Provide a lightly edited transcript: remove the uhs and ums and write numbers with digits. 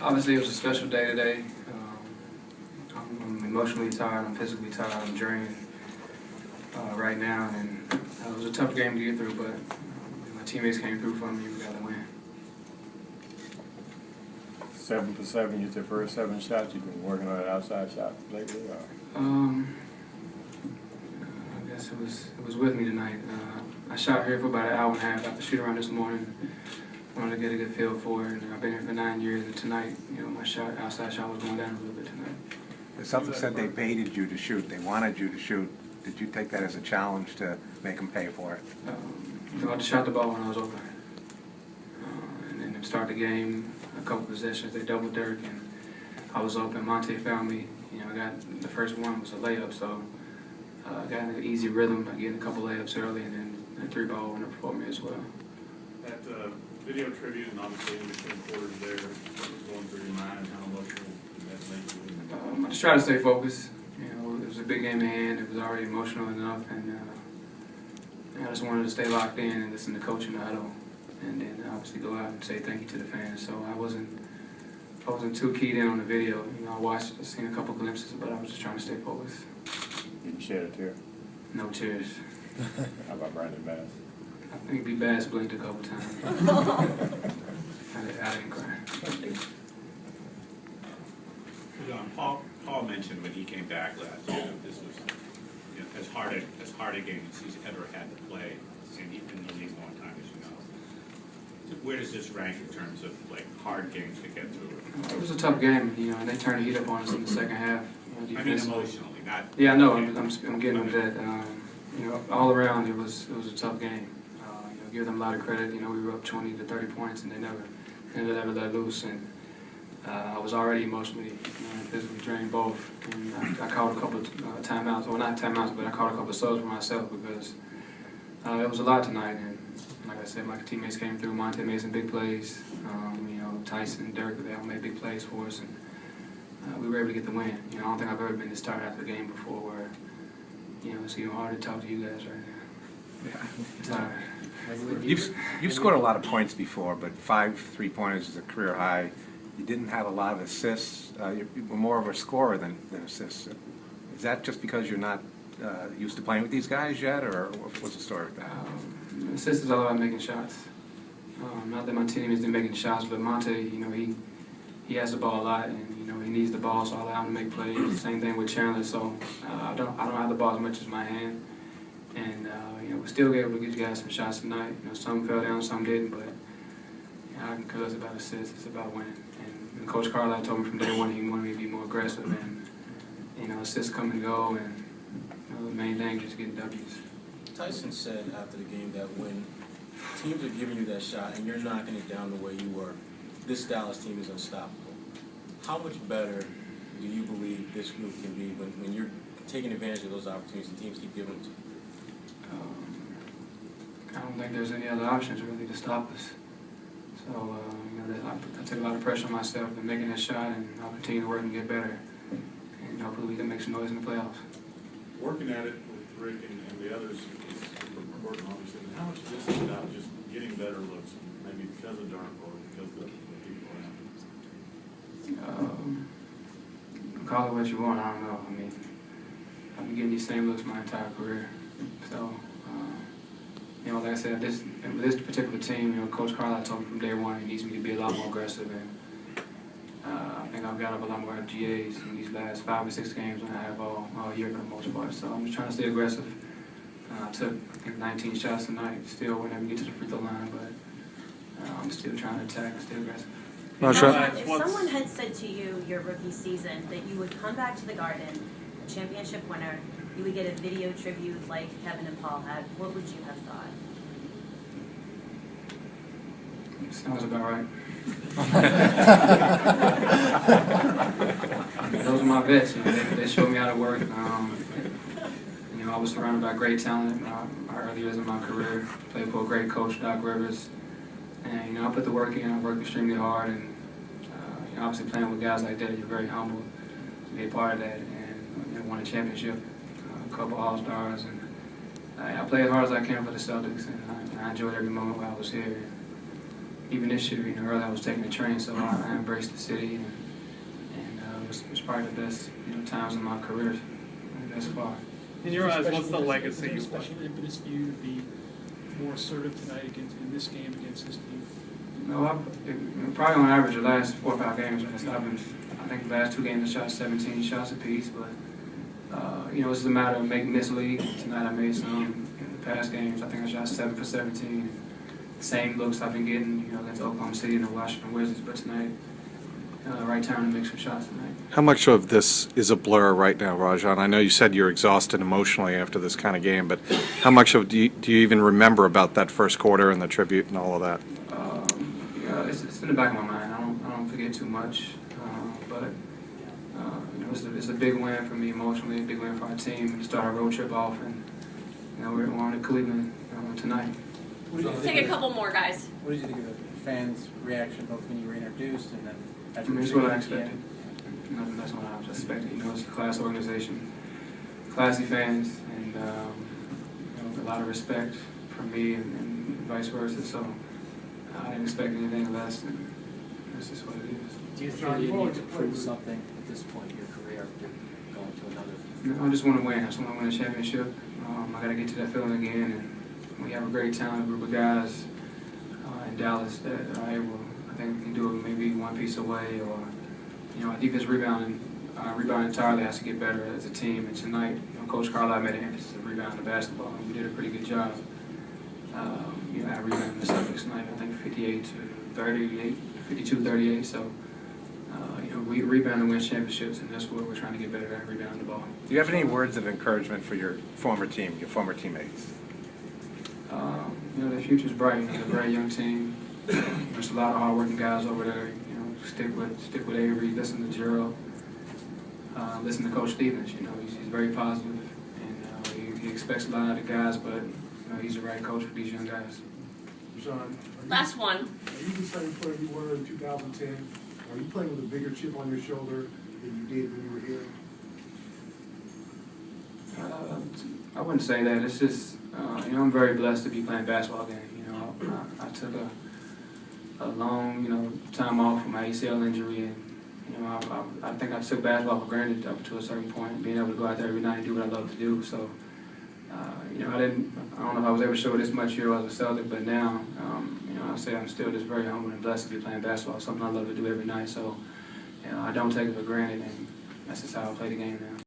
Obviously, it was a special day today. I'm emotionally tired, I'm physically tired, I'm drained right now, and it was a tough game to get through, but my teammates came through for me, we got the win. 7 for 7, you hit your first 7 shots. You've been working on an outside shot lately? I guess it was with me tonight. I shot here for about an hour and a half after shoot around this morning. Wanted to get a good feel for it, and I've been here for 9 years, and tonight, my outside shot was going down a little bit tonight. The Celtics said they baited you to shoot. They wanted you to shoot. Did you take that as a challenge to make them pay for it? I just shot the ball when I was open. And then to start the game, a couple possessions, they doubled Dirk, and I was open. Monte found me. I got the first one was a layup, so I got an easy rhythm by getting a couple layups early, and then a 3-ball went up for me as well. That video tribute, and obviously in between quarters there, what was going through your mind, and how emotional did that make you? I just try to stay focused. It was a big game in hand. It was already emotional enough, and I just wanted to stay locked in and listen to coach in the huddle, and then obviously go out and say thank you to the fans. So I wasn't too keyed in on the video. I seen a couple glimpses, but I was just trying to stay focused. Did you shed a tear? No tears. How about Brandon Bass? I think B. Bass blinked a couple times. I didn't cry. Paul mentioned when he came back last year that this was as hard a game as he's ever had to play in the league a long time, as you know. Where does this rank in terms of hard games to get through? It was a tough game, and they turned the heat up on us in the second half. I mean emotionally, not. Yeah, I know. I'm getting into that. All around it was a tough game. Give them a lot of credit. We were up 20 to 30 points, and they never let loose. And I was already emotionally and physically drained both. And I called a couple of timeouts, well not timeouts, but I called a couple of subs for myself because it was a lot tonight. And like I said, my teammates came through. Monte made some big plays. Tyson, Dirk, they all made big plays for us, and we were able to get the win. I don't think I've ever been this tired after a game before, where it's even hard to talk to you guys right now. Yeah. Tired. You've scored a lot of points before, but 5 3-pointers is a career high. You didn't have a lot of assists. You were more of a scorer than assists. Is that just because you're not used to playing with these guys yet, or what's the story with that? Assists is all about making shots. Not that my team isn't making shots, but Monte, he has the ball a lot, and he needs the ball, so I allow him to make plays. Same thing with Chandler. So I don't have the ball as much as my hand, and we still able to get you guys some shots tonight. Some fell down, some didn't, but I can care less about assists. It's about winning. And Coach Carlisle told me from day one he wanted me to be more aggressive, and assists come and go, and the main thing is getting W's. Tyson said after the game that when teams are giving you that shot and you're knocking it down the way you were, this Dallas team is unstoppable. How much better do you believe this group can be when you're taking advantage of those opportunities and teams keep giving them to you? I don't think there's any other options really to stop us. So, I take a lot of pressure on myself in making that shot, and I'll continue to work and get better. And hopefully we can make some noise in the playoffs. Working at it with Rick and the others is important, obviously. How much of this is about just getting better looks, maybe because of Dark or because of the people around? Call it what you want, I don't know. I've been getting these same looks my entire career. So, like I said, with this particular team, Coach Carlisle told me from day one he needs me to be a lot more aggressive, and I think I've got up a lot more GAs in these last 5 or 6 games than I have all year for the most part. So I'm just trying to stay aggressive. I took, I think, 19 shots tonight. Still, whenever we get to the free throw line, but I'm still trying to attack and stay aggressive. If someone had said to you your rookie season that you would come back to the Garden, a championship winner, you would get a video tribute like Kevin and Paul had, what would you have thought? Sounds about right. Those are my vets. They showed me how to work. I was surrounded by great talent my early years in my career. Played for a great coach, Doc Rivers. And I put the work in. I worked extremely hard, and obviously playing with guys like that, you're very humble to be a part of that. And won a championship, a couple All-Stars, and I played as hard as I can for the Celtics, and I enjoyed every moment while I was here. even this year, you know, earlier I was taking the train, so I embraced the city, and it was probably the best, you know, times in my career thus far. In your eyes, what's the legacy you want? Special impetus for you to be more assertive tonight in this game against this team? No, probably on average the last 4 or 5 games, I think the last 2 games I shot 17 shots apiece, but you know, it's just a matter of making this league. Tonight I made some. In the past games, I think I shot 7 for 17. Same looks I've been getting, you know, against Oklahoma City and the Washington Wizards, but tonight, right time to make some shots tonight. How much of this is a blur right now, Rajon? I know you said you're exhausted emotionally after this kind of game, but how much of do you even remember about that first quarter and the tribute and all of that? Yeah, it's in the back of my mind. I don't forget too much, but you know, it's a big win for me emotionally, a big win for our team to start our road trip off, and you know, we're on to Cleveland tonight. Let's take a couple more, guys. What did you think of the fans' reaction, both when you were introduced and then I mean, it's what I expected. That's what I was expecting. You know, it's a class organization, classy fans, and you know, a lot of respect from me and vice versa. So I didn't expect anything less, and that's just what it is. do you feel you need to prove something at this point in your career to going to another? You know, I just want to win. I just want to win a championship. I got to get to that feeling again, and we have a great talented group of guys in Dallas that are able. I think we can do it maybe one piece away, or you know, our defense rebounding entirely has to get better as a team. And tonight, you know, Coach Carlisle made an emphasis of rebounding the basketball, and we did a pretty good job. You know, at rebounding the Celtics tonight, I think 58-38, 52-38. So, you know, we rebound and win championships, and that's what we're trying to get better at, rebounding the ball. Do you have any words of encouragement for your former team, your former teammates? You know, their future's bright. You know, they're a very young team. There's a lot of hard-working guys over there. You know, stick with Avery, listen to Gerald, listen to Coach Stevens. You know, he's very positive, and he expects a lot of the guys, but you know, he's the right coach for these young guys. John, last one. Are you the same player you were in 2010? Are you playing with a bigger chip on your shoulder than you did when you were here? I wouldn't say that. It's just, you know, I'm very blessed to be playing basketball again. You know, I took a long, you know, time off from my ACL injury, and you know, I think I took basketball for granted up to a certain point, being able to go out there every night and do what I love to do. So, you know, I don't know if I was ever showed this much here as a Celtic, but now, you know, I say I'm still just very humble and blessed to be playing basketball, something I love to do every night. So, you know, I don't take it for granted, and that's just how I play the game now.